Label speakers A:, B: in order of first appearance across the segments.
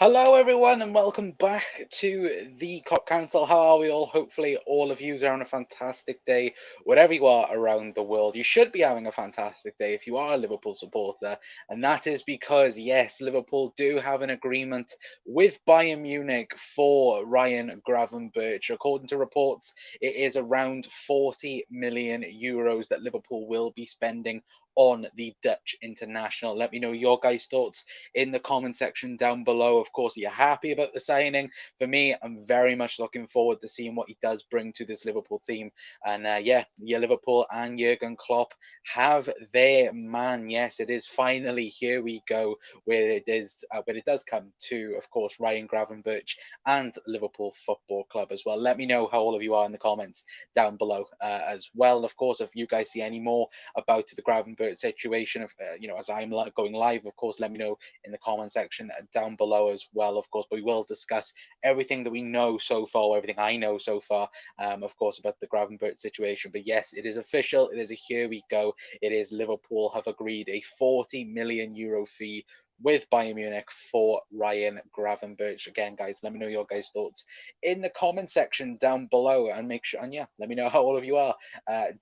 A: Hello, everyone, and welcome back to the Cop Council. How are we all? Hopefully, all of you are having a fantastic day wherever you are around the world. You should be having a fantastic day if you are a Liverpool supporter, and that is because, yes, Liverpool do have an agreement with Bayern Munich for Ryan Gravenberch. According to reports, it is around 40 million euros that Liverpool will be spending on the Dutch international. Let me know your guys' thoughts in the comment section down below. Of course, are you happy about the signing? For me, I'm very much looking forward to seeing what he does bring to this Liverpool team. And yeah, Liverpool and Jurgen Klopp have their man. Yes, it is finally, here we go, where it does come to, of course, Ryan Gravenberch and Liverpool Football Club as well. Let me know how all of you are in the comments down below as well. Of course, if you guys see any more about the Gravenberch situation, as I'm going live, of course, let me know in the comment section down below as well, of course. But we will discuss everything that we know so far, everything I know so far, of course, about the Gravenberch situation. But yes, it is official. It is a here we go. It is Liverpool have agreed a 40 million euro fee with Bayern Munich for Ryan Gravenberch. Again, guys, let me know your guys' thoughts in the comment section down below, and make sure, and yeah, let me know how all of you are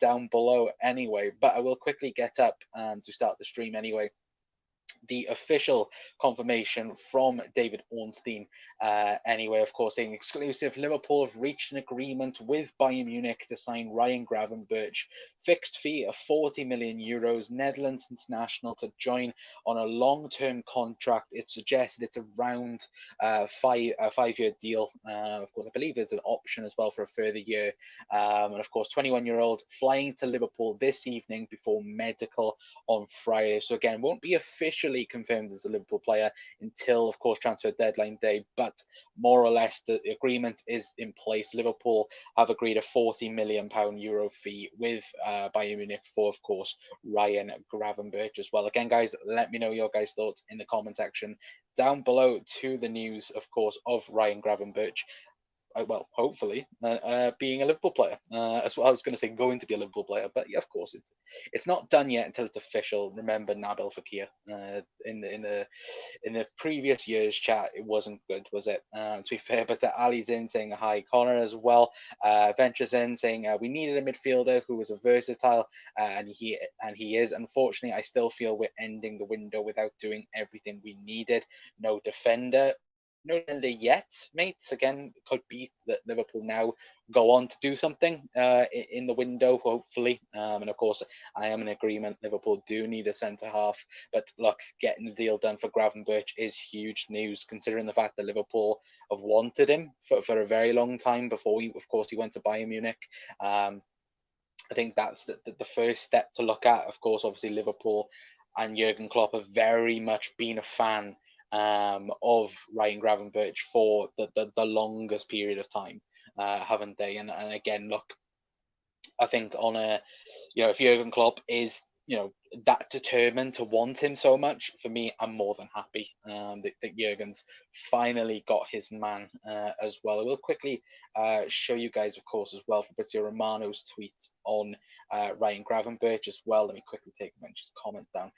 A: down below anyway. But I will quickly get up to start the stream anyway. The official confirmation from David Ornstein. Anyway, of course, saying exclusive, Liverpool have reached an agreement with Bayern Munich to sign Ryan Gravenberch. Fixed fee of 40 million euros, Netherlands international to join on a long-term contract. It's suggested it's around a five-year deal. Of course, I believe there's an option as well for a further year. And of course, 21-year-old flying to Liverpool this evening before medical on Friday. So again, won't be officially confirmed as a Liverpool player until, of course, transfer deadline day. But more or less, the agreement is in place. Liverpool have agreed a 40 million euro fee with Bayern Munich for, of course, Ryan Gravenberch as well. Again, guys, let me know your guys' thoughts in the comment section down below to the news, of course, of Ryan Gravenberch. Well, hopefully, being a Liverpool player. As well, I was going to say going to be a Liverpool player, but yeah, of course, it's not done yet until it's official. Remember Nabil Fekir in the previous year's chat, it wasn't good, was it? To be fair, but Ali's in saying hi, Connor as well. Ventures in saying we needed a midfielder who was a versatile, and he is. Unfortunately, I still feel we're ending the window without doing everything we needed. No defender. No defender yet, mates. Again, it could be that Liverpool now go on to do something in the window, hopefully. And of course, I am in agreement. Liverpool do need a centre half. But look, getting the deal done for Gravenberch is huge news, considering the fact that Liverpool have wanted him for a very long time before of course, he went to Bayern Munich. I think that's the first step to look at. Of course, obviously, Liverpool and Jurgen Klopp have very much been a fan of Ryan Gravenberch for the longest period of time, haven't they? And again, look, I think on a, if Jurgen Klopp is, that determined to want him so much, for me, I'm more than happy that Jurgen's finally got his man as well. I will quickly show you guys, of course, as well, Fabrizio Romano's tweet on Ryan Gravenberch as well. Let me quickly take Mench's comment down,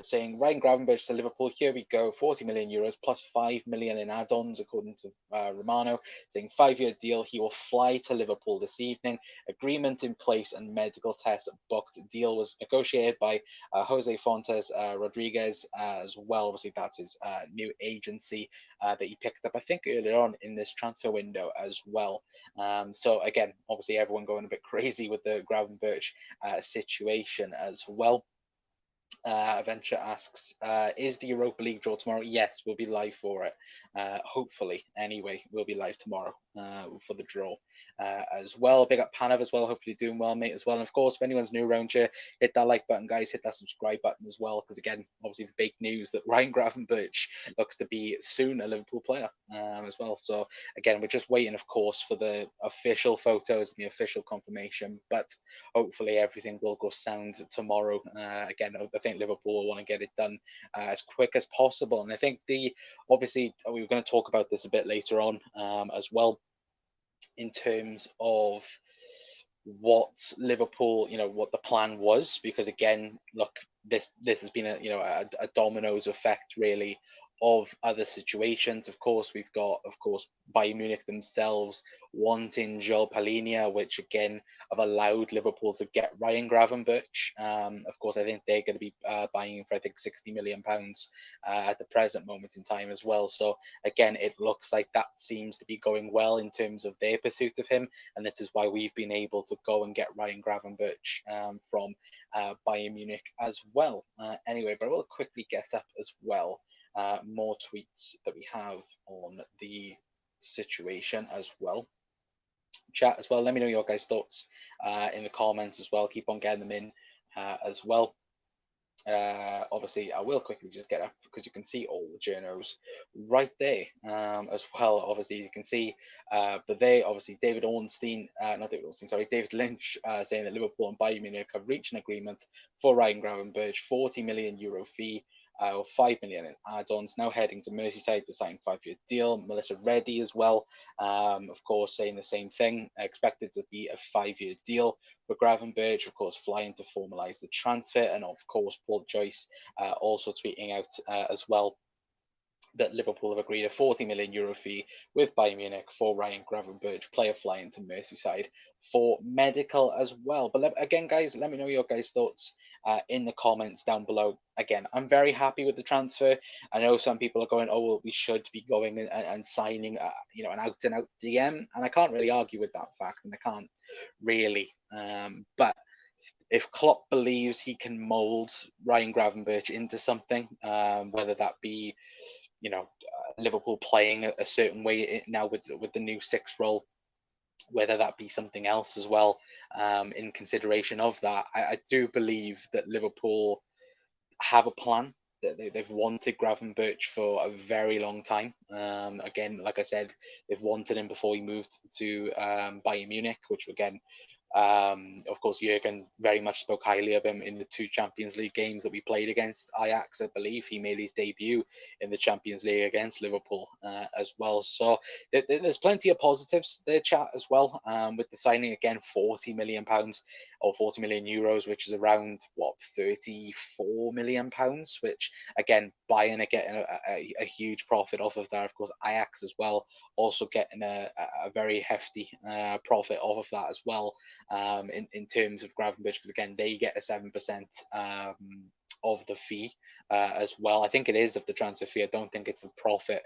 A: saying Ryan Gravenberch to Liverpool, here we go, 40 million euros plus 5 million in add-ons, according to Romano, saying 5-year deal. He will fly to Liverpool this evening. Agreement in place and medical tests booked. Deal was negotiated by Jose Fontes Rodriguez as well. Obviously, that's his new agency that he picked up, I think, earlier on in this transfer window as well. So again, obviously, everyone going a bit crazy with the Gravenberch situation as well. Venture asks, is the Europa League draw tomorrow? Yes, we'll be live for it. Hopefully, anyway, we'll be live tomorrow for the draw as well. Big up Panav as well. Hopefully doing well, mate, as well. And of course, if anyone's new around here, hit that like button, guys. Hit that subscribe button as well. Because again, obviously the big news that Ryan Gravenberch looks to be soon a Liverpool player as well. So again, we're just waiting, of course, for the official photos and the official confirmation. But hopefully everything will go sound tomorrow. Again, I think Liverpool will want to get it done as quick as possible. And I think obviously we were going to talk about this a bit later on as well, in terms of what Liverpool, what the plan was, because again, look, this has been a dominoes effect really of other situations. Of course, we've got, Bayern Munich themselves wanting Joe Palhinha, which again have allowed Liverpool to get Ryan Gravenberch. Of course, I think they're going to be buying him for, I think, £60 million at the present moment in time as well. So again, it looks like that seems to be going well in terms of their pursuit of him, and this is why we've been able to go and get Ryan Gravenberch from Bayern Munich as well. Anyway, but I will quickly get up as well more tweets that we have on the situation as well. Chat as well. Let me know your guys' thoughts in the comments as well. Keep on getting them in as well. Obviously, I will quickly just get up because you can see all the journos right there as well. Obviously, you can see, but they obviously David Ornstein, not David Ornstein, sorry, David Lynch, saying that Liverpool and Bayern Munich have reached an agreement for Ryan Gravenberch, €40 million fee. 5 million in add-ons, now heading to Merseyside to sign a 5-year deal. Melissa Reddy as well, of course, saying the same thing, expected to be a 5-year deal for Gravenberch, of course, flying to formalise the transfer. And of course, Paul Joyce also tweeting out as well that Liverpool have agreed a €40 million fee with Bayern Munich for Ryan Gravenberch, player flying to Merseyside for medical as well. But again, guys, let me know your guys' thoughts in the comments down below. Again, I'm very happy with the transfer. I know some people are going, oh, well, we should be going and signing, an out-and-out DM, and I can't really argue with that fact, and I can't really. But if Klopp believes he can mould Ryan Gravenberch into something, whether that be Liverpool playing a certain way now with the new 6 role, whether that be something else as well, in consideration of that, I do believe that Liverpool have a plan. That they've wanted Gravenberch for a very long time. Again, like I said, they've wanted him before he moved to Bayern Munich, which again, of course, Jurgen very much spoke highly of him in the 2 Champions League games that we played against Ajax. I believe he made his debut in the Champions League against Liverpool as well. So there's plenty of positives there, chat, as well, with the signing again, £40 million or €40 million, which is around £34 million, which again, Bayern are getting a huge profit off of that. Of course, Ajax as well, also getting a very hefty profit off of that as well. In terms of Gravenberch, because again, they get a 7% of the fee as well. I think it is of the transfer fee. I don't think it's the profit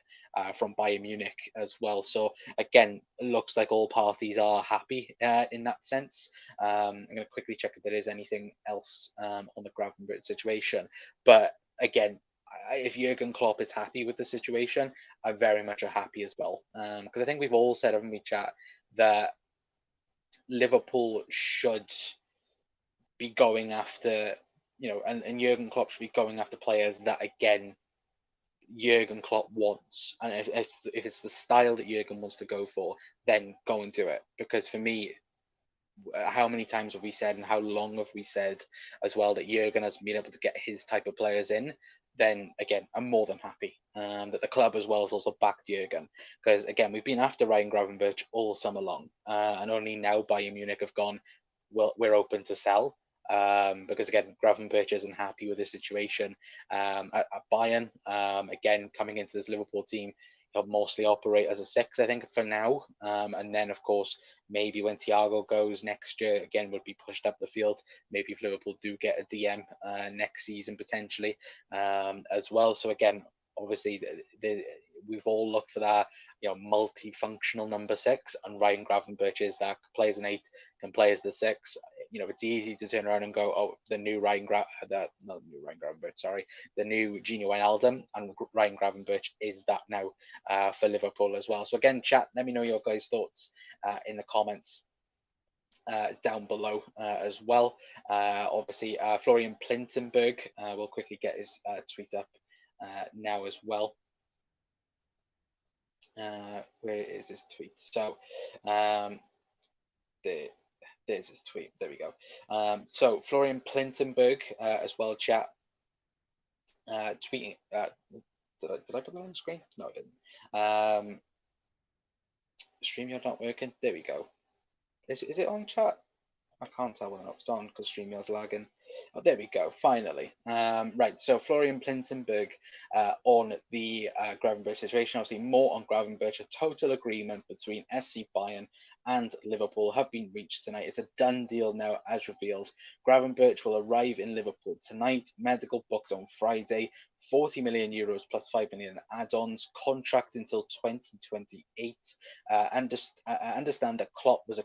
A: from Bayern Munich as well. So again, it looks like all parties are happy in that sense. I'm going to quickly check if there is anything else on the Gravenberch situation. But again, if Jurgen Klopp is happy with the situation, I very much are happy as well. Because I think we've all said, haven't we, chat, that Liverpool should be going after, and Jurgen Klopp should be going after players that, again, Jurgen Klopp wants. And if it's the style that Jurgen wants to go for, then go and do it. Because for me, how many times have we said, and how long have we said as well, that Jurgen has been able to get his type of players in? Then again, I'm more than happy that the club as well has also backed Jurgen, because again, we've been after Ryan Gravenberch all summer long, and only now Bayern Munich have gone, well, we're open to sell, because again, Gravenberch isn't happy with the situation at Bayern. Again, coming into this Liverpool team, he'll mostly operate as a 6, I think, for now. And then, of course, maybe when Thiago goes next year, again, would be pushed up the field. Maybe if Liverpool do get a DM next season, potentially, as well. So again, obviously, we've all looked for that, multifunctional number 6, and Ryan Gravenberch is that. Plays an 8, can play as the 6. It's easy to turn around and go, oh, the new Gino Wijnaldum, and Ryan Gravenberch is that now for Liverpool as well. So again, chat, let me know your guys' thoughts in the comments down below as well. Obviously, Florian Plintenberg, we'll quickly get his tweet up now as well. Where is his tweet? So there's his tweet. There we go. So Florian Plintenberg as well, chat, tweeting. Did I put that on the screen? No, I didn't. StreamYard not working. There we go. Is it on, chat? I can't tell whether or not it's on because StreamYard's lagging. Oh, there we go. Finally. Right. So Florian Plintenberg on the Gravenberch situation. Obviously, more on Gravenberch. A total agreement between SC Bayern and Liverpool have been reached tonight. It's a done deal now, as revealed. Gravenberch will arrive in Liverpool tonight. Medical booked on Friday. 40 million euros plus 5 million add-ons. Contract until 2028. I understand that Klopp was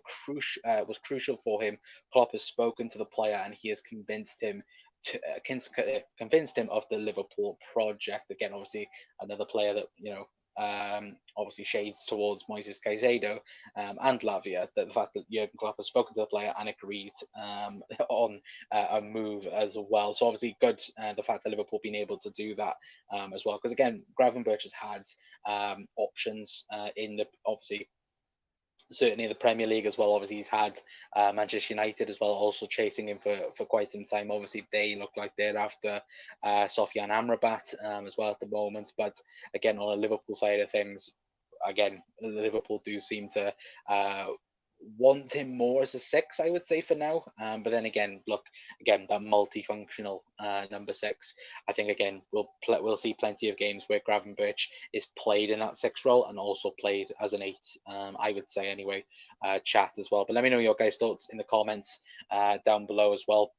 A: crucial for him. Klopp has spoken to the player and he has convinced him of the Liverpool project. Again, obviously another player that obviously shades towards Moises Caicedo and Lavia. That the fact that Jurgen Klopp has spoken to the player and agreed on a move as well. So obviously good the fact that Liverpool been able to do that as well. Because again, Gravenberch has had options in the obviously. Certainly in the Premier League as well. Obviously, he's had Manchester United as well, also chasing him for quite some time. Obviously, they look like they're after Sofiane Amrabat as well at the moment. But again, on the Liverpool side of things, again, Liverpool do seem to want him more as a six, I would say, for now. But then again, look, again, that multifunctional number six, I think, again, we'll see plenty of games where Gravenberch is played in that six role and also played as an eight, I would say, anyway, chat as well. But let me know your guys' thoughts in the comments down below as well.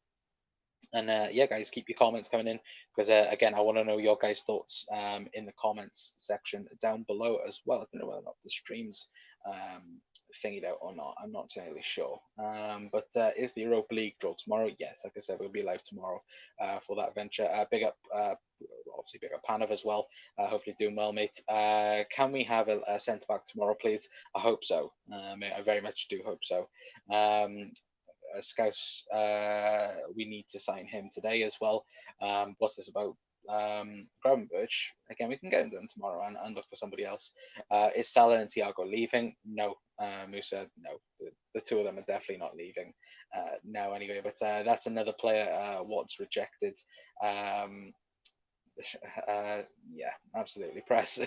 A: And yeah, guys, keep your comments coming in because, again, I want to know your guys' thoughts in the comments section down below as well. I don't know whether or not the stream's thingied out or not. I'm not entirely sure. But is the Europa League draw tomorrow? Yes, like I said, we'll be live tomorrow for that venture. Big up, obviously, big up Panav as well. Hopefully doing well, mate. Can we have a centre back tomorrow, please? I hope so. I very much do hope so. Scouse, we need to sign him today as well. What's this about? Gravenberch, again, we can get him done tomorrow and look for somebody else. Is Salah and Thiago leaving? No. Musa, no. The two of them are definitely not leaving now anyway. But that's another player Watts rejected. Yeah, absolutely. Press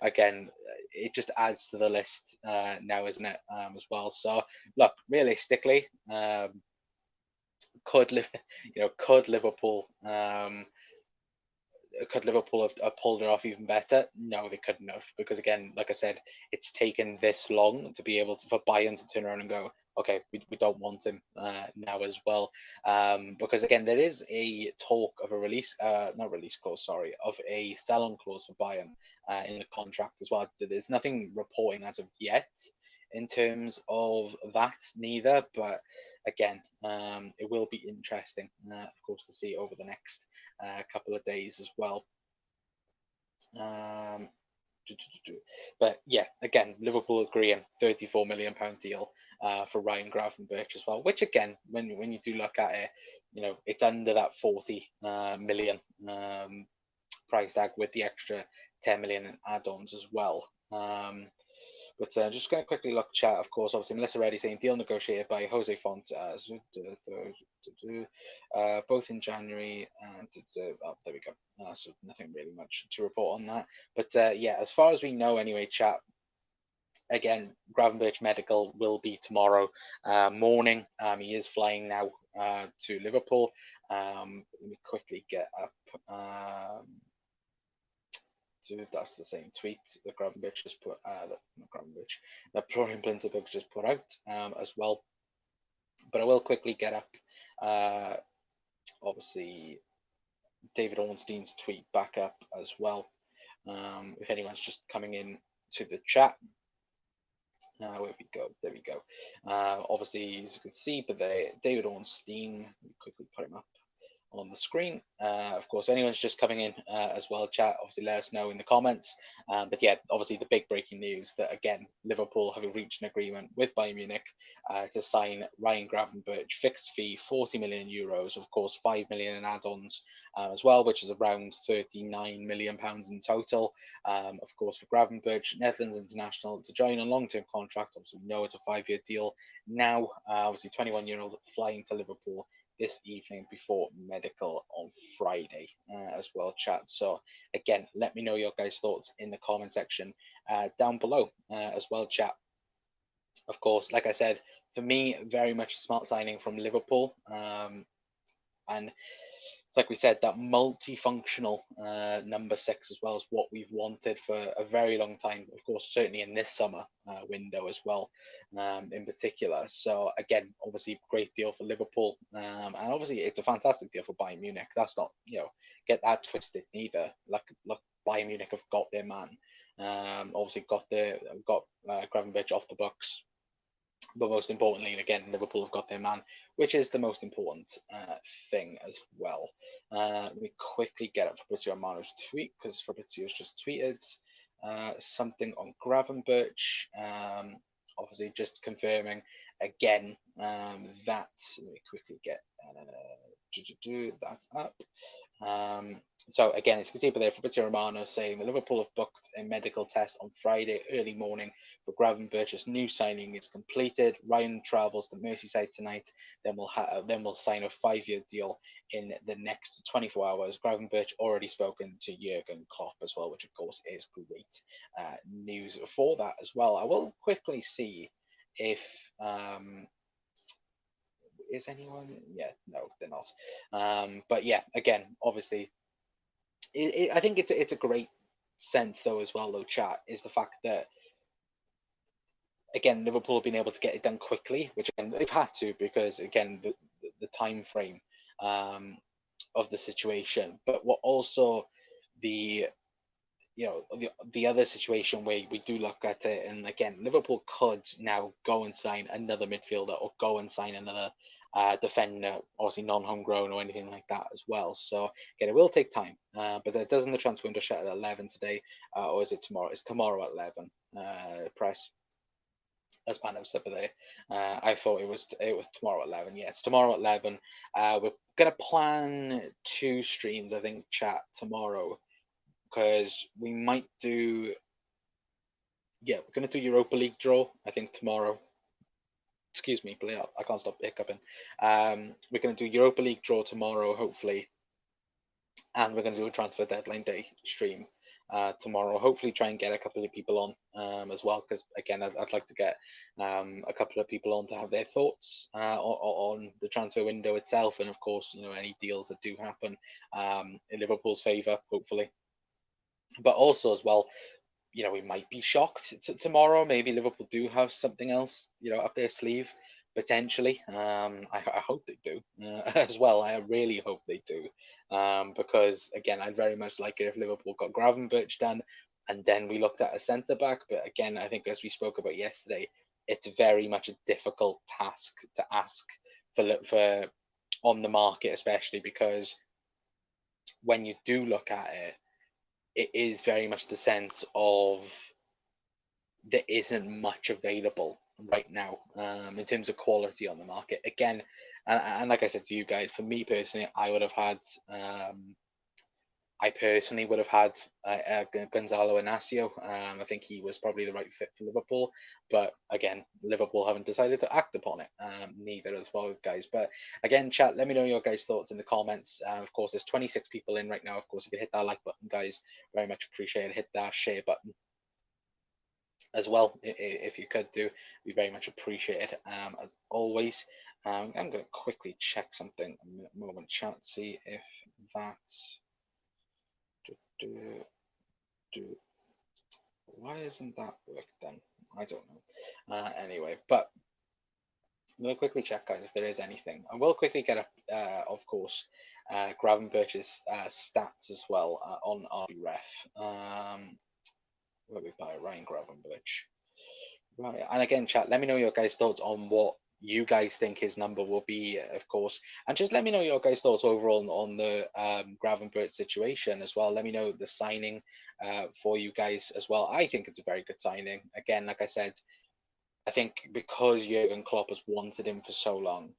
A: again. It just adds to the list now, isn't it? As well. So look, realistically, could Liverpool could Liverpool have pulled it off even better? No, they couldn't have, because again, like I said, it's taken this long to be able for Bayern to turn around and go, okay, we don't want him now as well. Because again, there is a talk of a not release clause, sorry, of a sell-on clause for Bayern in the contract as well. There's nothing reporting as of yet in terms of that neither, but again, it will be interesting, of course, to see over the next couple of days as well. But yeah, again, Liverpool agreeing £34 million deal for Ryan Gravenberch as well, which again, when you do look at it, it's under that 40 million price tag with the extra 10 million in add-ons as well. But just going to quickly look chat, of course, obviously Melissa Reddy saying deal negotiated by Jose Font both in January. Oh, there we go. So nothing really much to report on that. But yeah, as far as we know anyway, chat, again, Gravenberch medical will be tomorrow morning. He is flying now to Liverpool. Let me quickly get up. That's the same tweet that Gravenberch just put. That Florian Plintenberg just put out as well. But I will quickly get up. Obviously, David Ornstein's tweet back up as well. If anyone's just coming in to the chat. Where we go? There we go. Obviously, as you can see, but David Ornstein. Let me quickly put him up on the screen. Of course, if anyone's just coming in as well, chat, obviously let us know in the comments. But yeah, obviously the big breaking news that, again, Liverpool have reached an agreement with Bayern Munich to sign Ryan Gravenberch, fixed fee, 40 million euros, of course, 5 million in add-ons as well, which is around 39 million pounds in total. Of course, for Gravenberch, Netherlands international, to join a long-term contract. Obviously, we know it's a 5-year deal now. Obviously, 21-year-old flying to Liverpool this evening before medical on Friday as well, chat. So again, let me know your guys' thoughts in the comment section down below as well, chat. of course, like I said, for me, very much a smart signing from Liverpool. And it's like we said, that multifunctional number 6 as well is what we've wanted for a very long time. Of course, certainly in this summer window as well, in particular. So again, obviously, great deal for Liverpool, and obviously it's a fantastic deal for Bayern Munich. That's not, get that twisted neither. Like Bayern Munich have got their man. Obviously got Gravenberch off the books. But most importantly, again, Liverpool have got their man, which is the most important thing as well. Let me quickly get up Fabrizio Romano's tweet, because Fabrizio's just tweeted something on Gravenberch. Obviously, just confirming again that. Let me quickly get that up. So again, as you can see there, Fabrizio Romano saying that Liverpool have booked a medical test on Friday early morning for Gravenberch's new signing is completed. Ryan travels to Merseyside tonight. Then we'll sign a 5-year deal in the next 24 hours. Gravenberch already spoken to Jurgen Klopp as well, which of course is great news for that as well. I will quickly see if is anyone? Yeah, no, they're not. But yeah, again, obviously, I think it's a great sense though as well, though. Chat is the fact that again Liverpool have been able to get it done quickly, which again, they've had to because again the time frame of the situation, but what also the the other situation where we do look at it, and again, Liverpool could now go and sign another midfielder or go and sign another defender, obviously non-homegrown or anything like that as well. So again, it will take time, but it doesn't the transfer window shut at 11 today, or is it tomorrow? It's tomorrow at 11. Press as Pano said there. I thought it was tomorrow at 11. Yeah, it's tomorrow at 11. We're gonna plan 2 streams, I think, chat tomorrow, because we might do, we're going to do Europa League draw, I think, tomorrow. Excuse me, I can't stop hiccuping. We're going to do Europa League draw tomorrow, hopefully, and we're going to do a transfer deadline day stream tomorrow. Hopefully, try and get a couple of people on as well, because again, I'd like to get a couple of people on to have their thoughts on the transfer window itself, and of course, any deals that do happen in Liverpool's favour, hopefully. But also as well, we might be shocked tomorrow. Maybe Liverpool do have something else, up their sleeve, potentially. I hope they do as well. I really hope they do, because again, I'd very much like it if Liverpool got Gravenberch done, and then we looked at a centre back. But again, I think as we spoke about yesterday, it's very much a difficult task to ask for on the market, especially because when you do look at it, it is very much the sense of there isn't much available right now in terms of quality on the market. Again, and like I said to you guys, for me personally, I personally would have had Gonzalo Inacio. I think he was probably the right fit for Liverpool, but again, Liverpool haven't decided to act upon it. Neither as well, guys. But again, chat, let me know your guys' thoughts in the comments. Of course, there's 26 people in right now. Of course, if you hit that like button, guys, very much appreciate it. Hit that share button as well, if you could do, be very much appreciated. As always, I'm going to quickly check something a moment, chat, see if that's. Why isn't that work then? I don't know. Anyway, but I'm going to quickly check, guys, if there is anything. I will quickly get up, of course, Gravenberch's stats as well on RBREF. Where we buy Ryan Gravenberch. Right, and again, chat, let me know your guys' thoughts on what you guys think his number will be, of course, and just let me know your guys' thoughts overall on the Gravenberch situation as well. Let me know the signing for you guys as well. I think it's a very good signing. Again, like I said, I think because Jurgen Klopp has wanted him for so long,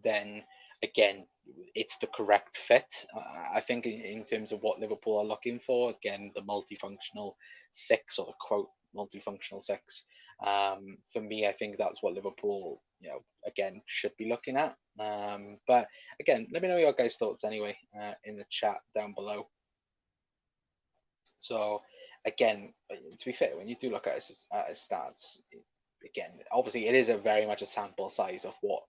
A: then again, it's the correct fit. I think in terms of what Liverpool are looking for, again, the multifunctional 6 or the quote multifunctional 6. For me, I think that's what Liverpool, again, should be looking at. But again, let me know your guys' thoughts anyway in the chat down below. So again, to be fair, when you do look at his stats, again, obviously, it is a very much a sample size of what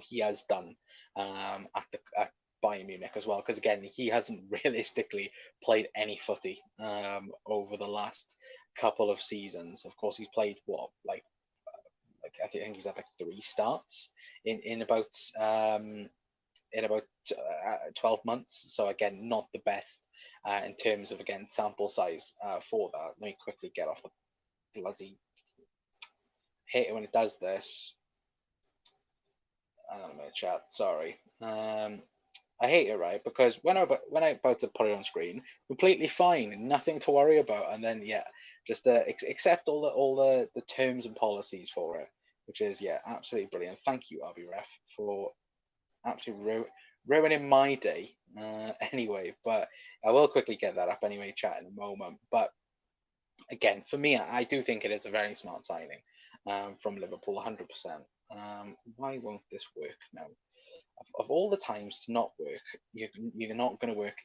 A: he has done at Bayern Munich as well. Because again, he hasn't realistically played any footy over the last couple of seasons. Of course, he's played what like I think he's had like 3 starts in about 12 months. So again, not the best in terms of again sample size for that. Let me quickly get off the bloody hate it when it does this. I'm gonna chat. Sorry. I hate it, right? Because when I'm about to put it on screen, completely fine, nothing to worry about, and then just accept all the terms and policies for it, which is absolutely brilliant. Thank you, RBRef, for absolutely ruining my day. Anyway, but I will quickly get that up anyway, chat in a moment. But again, for me, I do think it is a very smart signing from Liverpool, 100%. Why won't this work now? Of all the times to not work, you're not going to work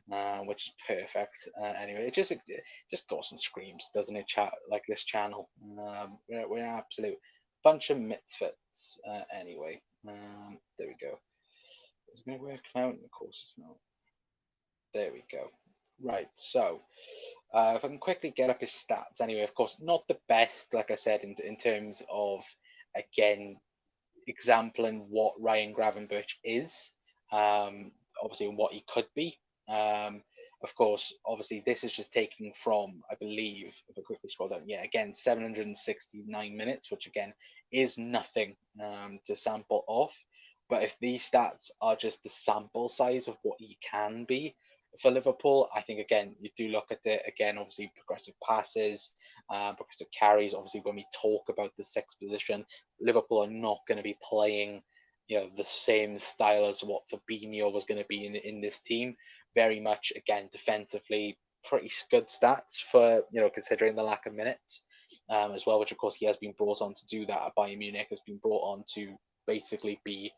A: now, which is perfect. Anyway, it just goes and screams, doesn't it? Chat like this channel. We're an absolute bunch of misfits. Anyway, there we go. Is it going to work now? Of course it's not. There we go. Right, so if I can quickly get up his stats. Anyway, of course, not the best, like I said, in terms of again exempling what Ryan Gravenberch is, obviously, and what he could be. Of course, obviously, this is just taking from, I believe, if I quickly scroll down, again, 769 minutes, which again is nothing to sample off. But if these stats are just the sample size of what he can be for Liverpool, I think again you do look at it again. Obviously, progressive passes, progressive carries. Obviously, when we talk about the sixth position, Liverpool are not going to be playing, the same style as what Fabinho was going to be in this team. Very much again defensively, pretty good stats for considering the lack of minutes as well. Which of course he has been brought on to do that at Bayern Munich. Has been brought on to basically be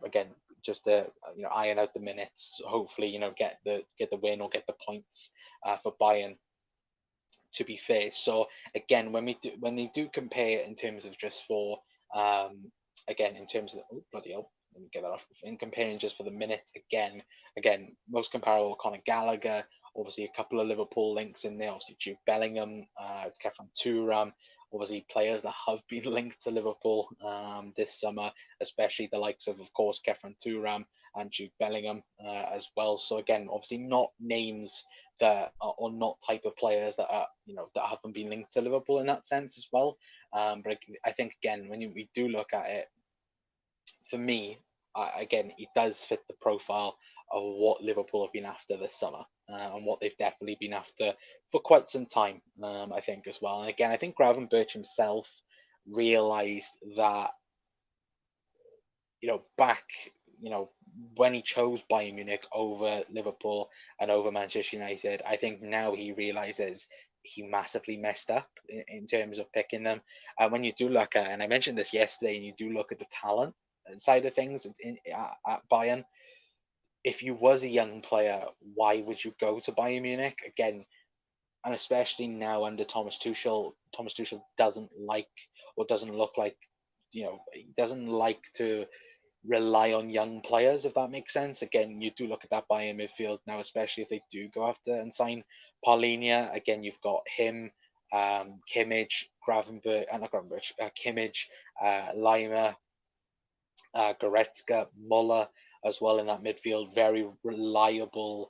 A: again just to iron out the minutes, hopefully get the win or get the points for Bayern, to be fair. So again, when they do compare in terms of just for again in terms of bloody hell, let me get that off. In comparing just for the minutes, again most comparable Conor Gallagher, obviously a couple of Liverpool links in there, obviously Jude Bellingham, Kefren Turam, obviously players that have been linked to Liverpool this summer, especially the likes of course, Kefren Turam and Jude Bellingham as well. So again, obviously not names that are, or not type of players that are that haven't been linked to Liverpool in that sense as well. But I think again, when we do look at it, for me, again, it does fit the profile of what Liverpool have been after this summer and what they've definitely been after for quite some time, I think, as well. And again, I think Gravenberch himself realised that, back, when he chose Bayern Munich over Liverpool and over Manchester United, I think now he realises he massively messed up in terms of picking them. And when you do look at, and I mentioned this yesterday, and you do look at the talent side of things at Bayern, if you was a young player, why would you go to Bayern Munich again? And especially now under Thomas Tuchel doesn't like, or doesn't look like, he doesn't like to rely on young players, if that makes sense. Again, you do look at that Bayern midfield now, especially if they do go after and sign Paulinho. Again, you've got him, Kimmich, Kimmich, Lima, Goretzka, Muller as well in that midfield. Very reliable,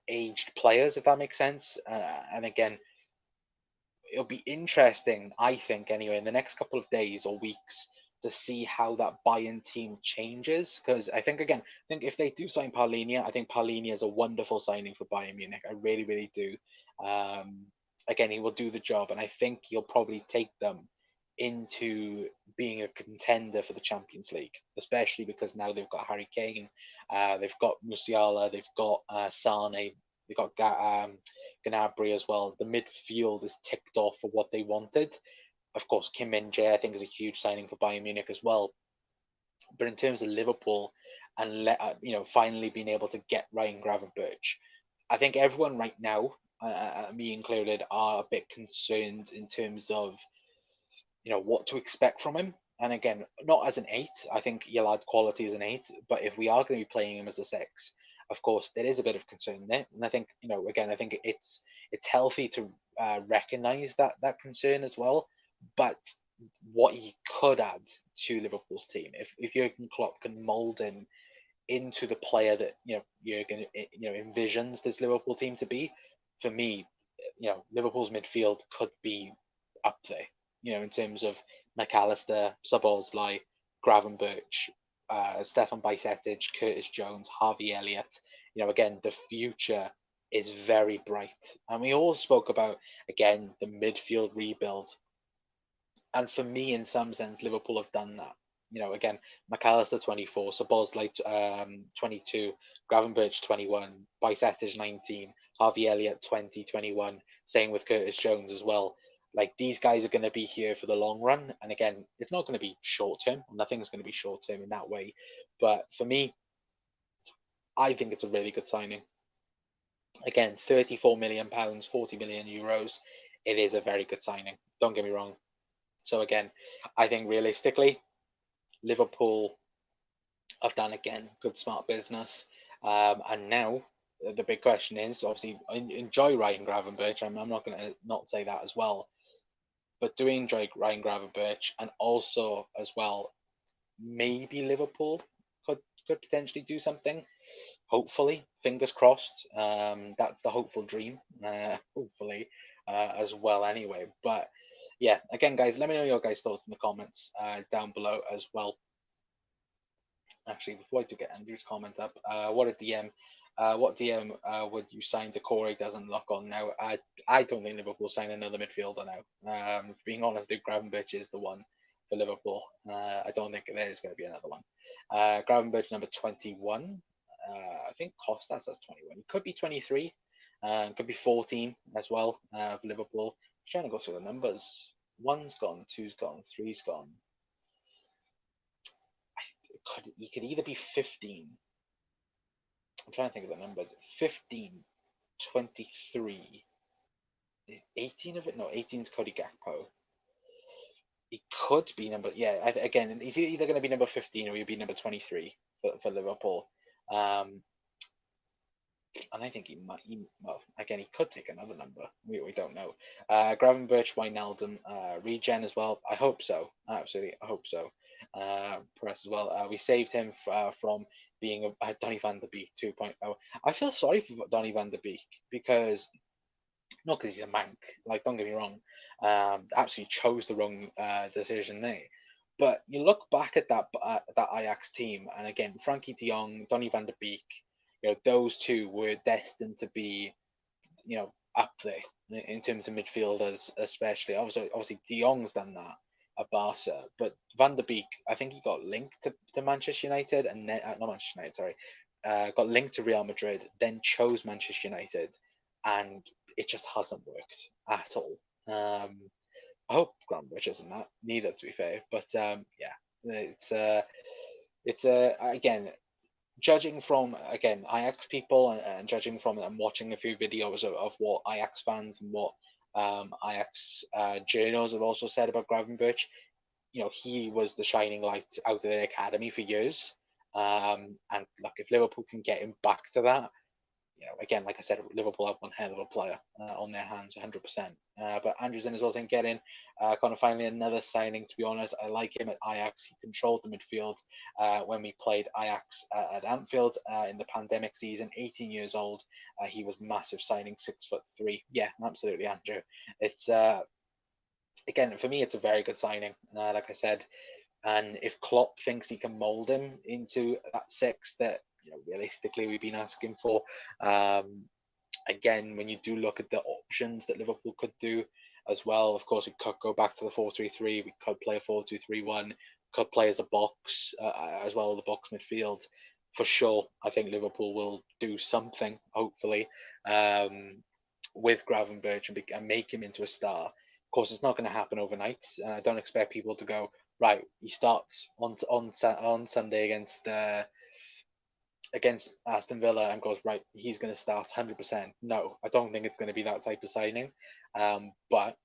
A: aged players, if that makes sense. And again, it'll be interesting, I think, anyway, in the next couple of days or weeks to see how that Bayern team changes. Because I think if they do sign Paulinho, I think Paulinho is a wonderful signing for Bayern Munich. I really, really do. Again, he will do the job, and I think he'll probably take them into being a contender for the Champions League, especially because now they've got Harry Kane, they've got Musiala, they've got Sane, they've got Gnabry as well. The midfield is ticked off for what they wanted. Of course, Kim Min-jae, I think, is a huge signing for Bayern Munich as well. But in terms of Liverpool and finally being able to get Ryan Gravenberch, I think everyone right now, me included, are a bit concerned in terms of what to expect from him. And again, not as an 8. I think he'll add quality as an 8. But if we are going to be playing him as a 6, of course, there is a bit of concern there. And I think, again, I think it's healthy to recognise that concern as well. But what he could add to Liverpool's team, if Jurgen Klopp can mould him into the player that Jurgen envisions this Liverpool team to be, for me, Liverpool's midfield could be up there. In terms of McAllister, Szoboszlai, Gravenberch, Stefan Bajcetic, Curtis Jones, Harvey Elliott. Again, the future is very bright. And we all spoke about, again, the midfield rebuild. And for me, in some sense, Liverpool have done that. Again, McAllister 24, Szoboszlai 22, Gravenberch 21, Bajcetic 19, Harvey Elliott 20, 21. Same with Curtis Jones as well. Like, these guys are going to be here for the long run. And again, it's not going to be short term. Nothing's going to be short term in that way. But for me, I think it's a really good signing. Again, £34 million, 40 million euros. It is a very good signing. Don't get me wrong. So again, I think realistically, Liverpool have done, again, good, smart business. And now the big question is, obviously, I enjoy Ryan Gravenberch. I'm not going to not say that as well. But do we enjoy Ryan Gravenberch? And also, as well, maybe Liverpool could potentially do something. Hopefully, fingers crossed. That's the hopeful dream. Hopefully, as well. Anyway, but yeah, again, guys, let me know your guys' thoughts in the comments down below as well. Actually, before I do get Andrew's comment up, what DM would you sign to Corey? Doesn't look on now. I don't think Liverpool sign another midfielder now. Being honest, I think Gravenberch is the one for Liverpool. I don't think there is going to be another one. Gravenberch number 21. I think Costas has 21. It could be 23. Could be 14 as well for Liverpool. I'm trying to go through the numbers. 1's gone, 2's gone, 3's gone. He could either be 15. I'm trying to think of the numbers. 15, 23. Is 18 of it? No, 18's Cody Gakpo. He could be number... Yeah, again, he's either going to be number 15 or he'll be number 23 for Liverpool. And I think he might... well, again, he could take another number. We don't know. Gravenberch, Wijnaldum, regen as well. I hope so. Absolutely, I hope so. Press as well. We saved him from being a Donny van de Beek 2.0. I feel sorry for Donny van de Beek because... not because he's a mank. Like, don't get me wrong. Absolutely chose the wrong decision there. But you look back at that Ajax team, and again, Frankie de Jong, Donny van de Beek, those two were destined to be, up there in terms of midfielders, especially. Obviously, de Jong's done that at Barca, but Van de Beek, I think he got linked to Manchester United, and then not Manchester United, sorry, got linked to Real Madrid, then chose Manchester United, and it just hasn't worked at all. I hope Gravenberch isn't that neither, to be fair, but yeah, it's again, judging from, again, Ajax people and judging from and watching a few videos of what Ajax fans and what Ajax journals have also said about Gravenberch, he was the shining light out of their academy for years. And look, if Liverpool can get him back to that, again, like I said, Liverpool have one hell of a player on their hands, 100%. But Andrew's in as well saying, get in. Kind of finally another signing, to be honest. I like him at Ajax. He controlled the midfield when we played Ajax at Anfield in the pandemic season. 18 years old. He was massive signing, 6'3". Yeah, absolutely, Andrew. It's, again, for me, it's a very good signing. Like I said, and if Klopp thinks he can mould him into that 6 that realistically we've been asking for, again, when you do look at the options that Liverpool could do as well, of course, we could go back to the 4-3-3. We could play a 4-2-3-1. Could play as a box as well, the box midfield. For sure, I think Liverpool will do something, hopefully, with Gravenberch and make him into a star. Of course, it's not going to happen overnight. I don't expect people to go, right, he starts on Sunday against Aston Villa and goes, right, he's going to start 100%. No, I don't think it's going to be that type of signing. But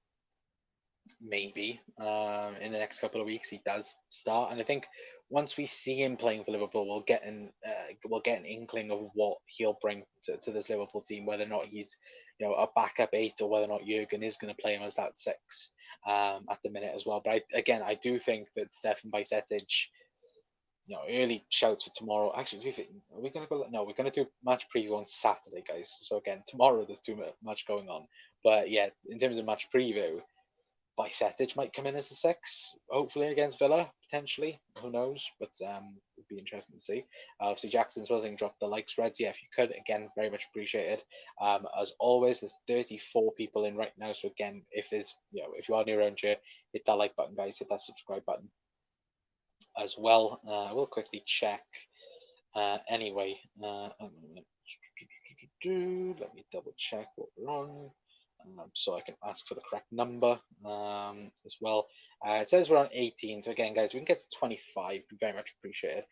A: maybe in the next couple of weeks he does start, and I think once we see him playing for Liverpool, we'll get an inkling of what he'll bring to this Liverpool team, whether or not he's a backup 8 or whether or not Jurgen is going to play him as that 6 at the minute as well. But I do think that Stefan Bajcetic, early shouts for tomorrow. Actually, are we going to go? No, we're going to do match preview on Saturday, guys. So again, tomorrow there's too much going on. But yeah, in terms of match preview, Bajcetic might come in as the 6, hopefully against Villa, potentially. Who knows? But would be interesting to see. Obviously, Jackson Swilling dropped the likes, Reds. Yeah, if you could, again, very much appreciated. As always, there's 34 people in right now. So again, if you are new around here, hit that like button, guys. Hit that subscribe button as well. I will quickly check. Anyway, let me double check what we're on. So I can ask for the correct number as well. It says we're on 18, so again, guys, we can get to 25. Be very much appreciated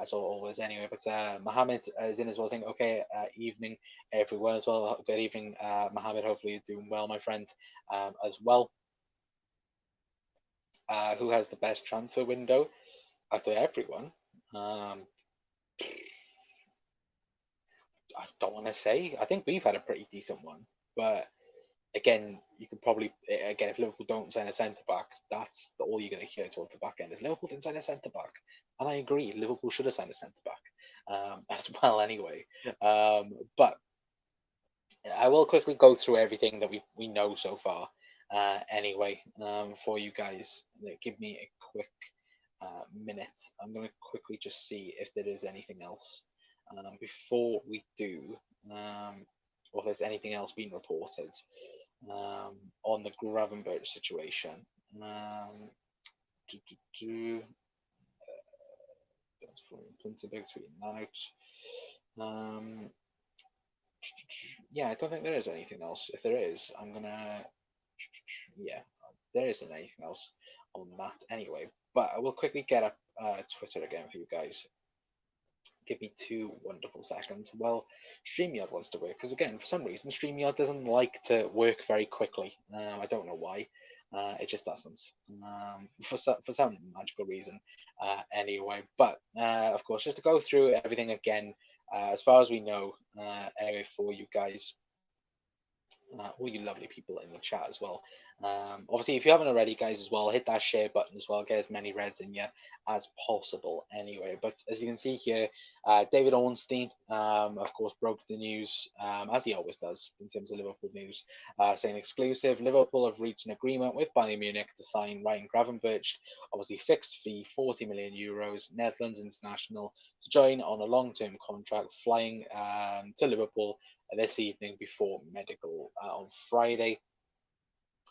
A: as always. Anyway, but Mohammed is in as well, saying, "Okay, evening everyone as well. Good evening, Mohammed. Hopefully you're doing well, my friend, as well. Who has the best transfer window out of everyone?" I don't want to say. I think we've had a pretty decent one, but again, you could probably if Liverpool don't sign a centre back, that's all you're going to hear towards the back end is Liverpool didn't sign a centre back, and I agree, Liverpool should have signed a centre back as well. Anyway, but I will quickly go through everything that we know so far. Anyway, for you guys, give me a quick minute. I'm going to quickly just see if there is anything else before we do, or if there's anything else being reported on the Gravenberch situation. That's for Plinterberg tweeting that out. Yeah, I don't think there is anything else. If there is, I'm gonna. Yeah, there isn't anything else on that anyway. But I will quickly get up Twitter again for you guys. Give me 2 wonderful seconds. Well, StreamYard wants to work because, again, for some reason, StreamYard doesn't like to work very quickly. I don't know why. It just doesn't. For some magical reason. Anyway, but of course, just to go through everything again, as far as we know, anyway, for you guys. All you lovely people in the chat as well. Obviously, if you haven't already, guys, as well, hit that share button as well. Get as many reds in you as possible anyway. But as you can see here, David Ornstein, of course, broke the news, as he always does in terms of Liverpool news, saying exclusive, Liverpool have reached an agreement with Bayern Munich to sign Ryan Gravenberch, obviously fixed fee, 40 million euros, Netherlands international, to join on a long-term contract, flying to Liverpool this evening before medical on Friday.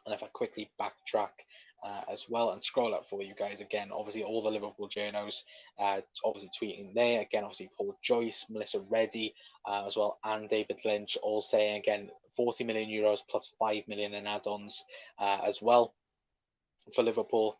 A: And if I quickly backtrack as well and scroll up for you guys again, obviously all the Liverpool journos obviously tweeting there. Again, obviously Paul Joyce, Melissa Reddy as well, and David Lynch all saying again 40 million euros plus 5 million in add-ons as well for Liverpool.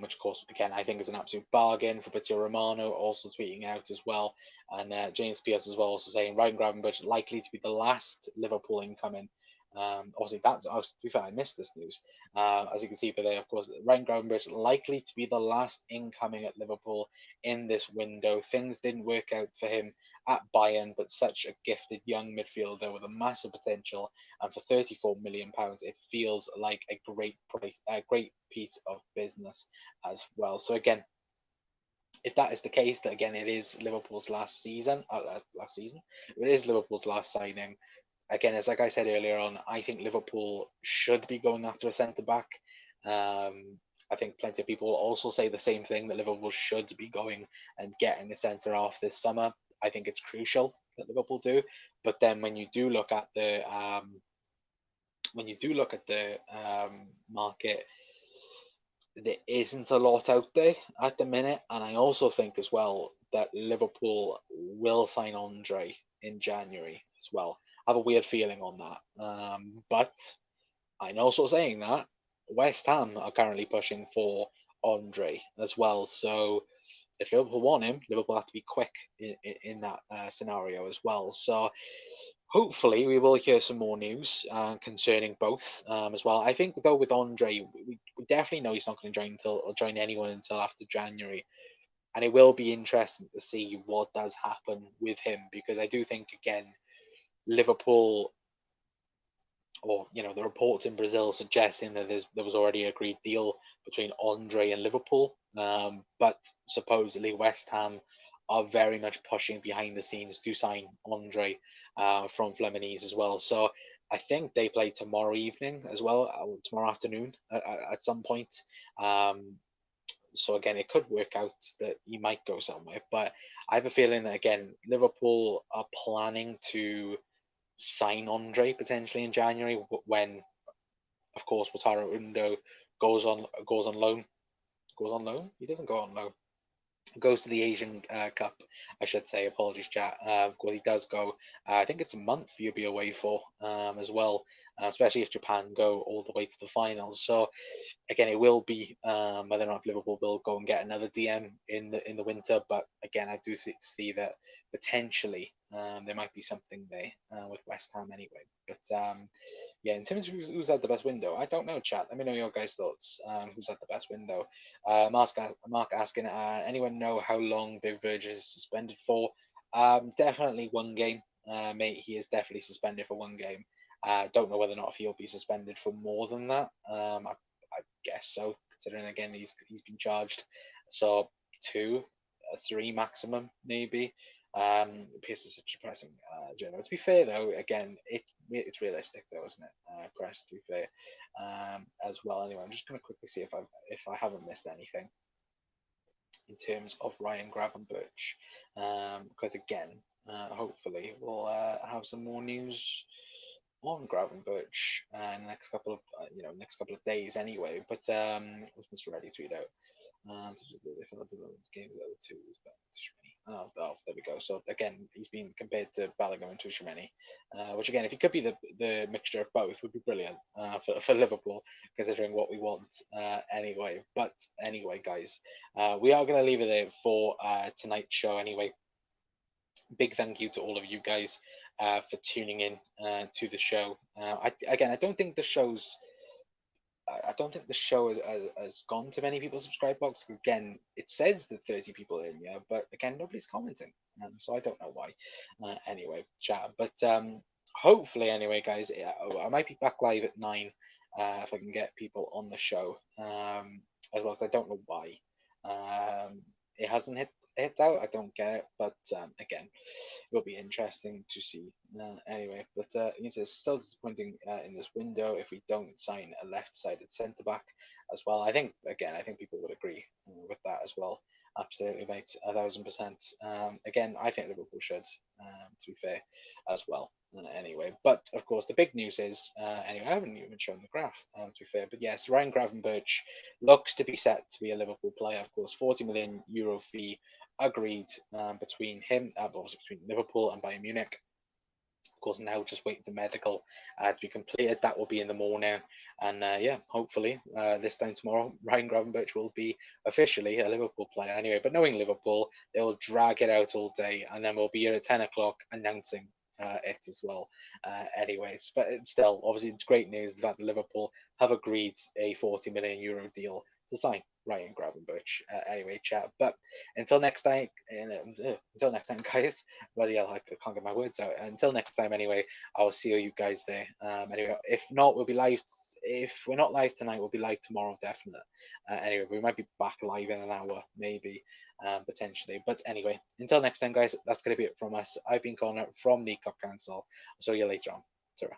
A: Which of course, again, I think is an absolute bargain. Fabrizio Romano also tweeting out as well, and James Pierce as well also saying Ryan Gravenberch likely to be the last Liverpool incoming. Obviously, to be fair, I missed this news. As you can see there, of course, Ryan Gravenberch likely to be the last incoming at Liverpool in this window. Things didn't work out for him at Bayern, but such a gifted young midfielder with a massive potential, and for £34 million, it feels like a great piece of business as well. So again, if that is the case, that again it is Liverpool's last season. It is Liverpool's last signing. Again, as like I said earlier on, I think Liverpool should be going after a centre back. I think plenty of people also say the same thing, that Liverpool should be going and getting a centre half this summer. I think it's crucial that Liverpool do. But then when you do look at the market, there isn't a lot out there at the minute, and I also think as well that Liverpool will sign Andre in January as well. I have a weird feeling on that, but I'm also saying that West Ham are currently pushing for Andre as well. So if Liverpool want him, Liverpool have to be quick in that scenario as well. So hopefully we will hear some more news concerning both as well. I think though with Andre, definitely know he's not going to join anyone until after January, and it will be interesting to see what does happen with him, because I do think, again, Liverpool, or the reports in Brazil suggesting that there was already an agreed deal between Andre and Liverpool, but supposedly West Ham are very much pushing behind the scenes to sign Andre from Fluminense as well. So I think they play tomorrow evening as well, tomorrow afternoon at some point. So again, it could work out that he might go somewhere, but I have a feeling that, again, Liverpool are planning to sign Andre potentially in January, when, of course, Wataru Undo goes on loan. Goes on loan? He doesn't go on loan. Goes to the Asian Cup, I should say. Apologies, chat. Of course, he does go. I think it's a month you'll be away for as well, especially if Japan go all the way to the finals. So again, it will be whether or not Liverpool will go and get another DM in the winter. But again, I do see that potentially there might be something there with West Ham anyway. But yeah, in terms of who's had the best window, I don't know, chat. Let me know your guys' thoughts. Who's had the best window? Mark asking, anyone know how long Big Virgin is suspended for? Definitely one game. Mate, he is definitely suspended for one game. Don't know whether or not he'll be suspended for more than that. I guess so, considering, again, he's been charged. So 2, 3 maximum, maybe. Pierce is such a depressing journal. To be fair, though, again, it's realistic, though, isn't it? Press, to be fair, as well. Anyway, I'm just going to quickly see if I haven't missed anything in terms of Ryan Gravenberch, because again, hopefully we'll have some more news on Gravenberch in the next couple of next couple of days anyway. But what's Mr. Ready tweet out? Games the other two. Oh, there we go. So again, he's been compared to Balogun and Tuchemeni, which again, if he could be the mixture of both, would be brilliant for Liverpool, considering what we want anyway. But anyway, guys, we are going to leave it there for tonight's show anyway. Big thank you to all of you guys for tuning in to the show. I don't think the show has gone to many people's subscribe box. Again, it says that 30 people are in, yeah, but again, nobody's commenting, so I don't know why. Anyway, chat. But hopefully, anyway, guys, I might be back live at 9 if I can get people on the show as well. Cause I don't know why it hasn't hit out. I don't get it, but again, it'll be interesting to see anyway. But it's still disappointing in this window if we don't sign a left-sided centre back as well. I think people would agree with that as well. Absolutely, mate, 1000%. Again, I think Liverpool should, to be fair, as well. Anyway, but of course, the big news is anyway, I haven't even shown the graph, to be fair, but yes, Ryan Gravenberch looks to be set to be a Liverpool player. Of course, €40 million fee agreed between him, obviously between Liverpool and Bayern Munich. Of course, now just waiting for medical to be completed. That will be in the morning, and yeah, hopefully this time tomorrow, Ryan Gravenberch will be officially a Liverpool player. Anyway, but knowing Liverpool, they will drag it out all day, and then we'll be here at 10 o'clock announcing it as well. Anyways, but it's still, obviously, it's great news that Liverpool have agreed a €40 million deal to sign Ryan Gravenberch. Anyway, chat. But until next time, guys. Bloody hell, I can't get my words out. Until next time, anyway, I'll see you guys there. Anyway, if not, we'll be live. If we're not live tonight, we'll be live tomorrow, definitely. Anyway, we might be back live in an hour, maybe, potentially. But anyway, until next time, guys, that's going to be it from us. I've been Connor from the Cup Council. I'll see you later on. Ta-ra.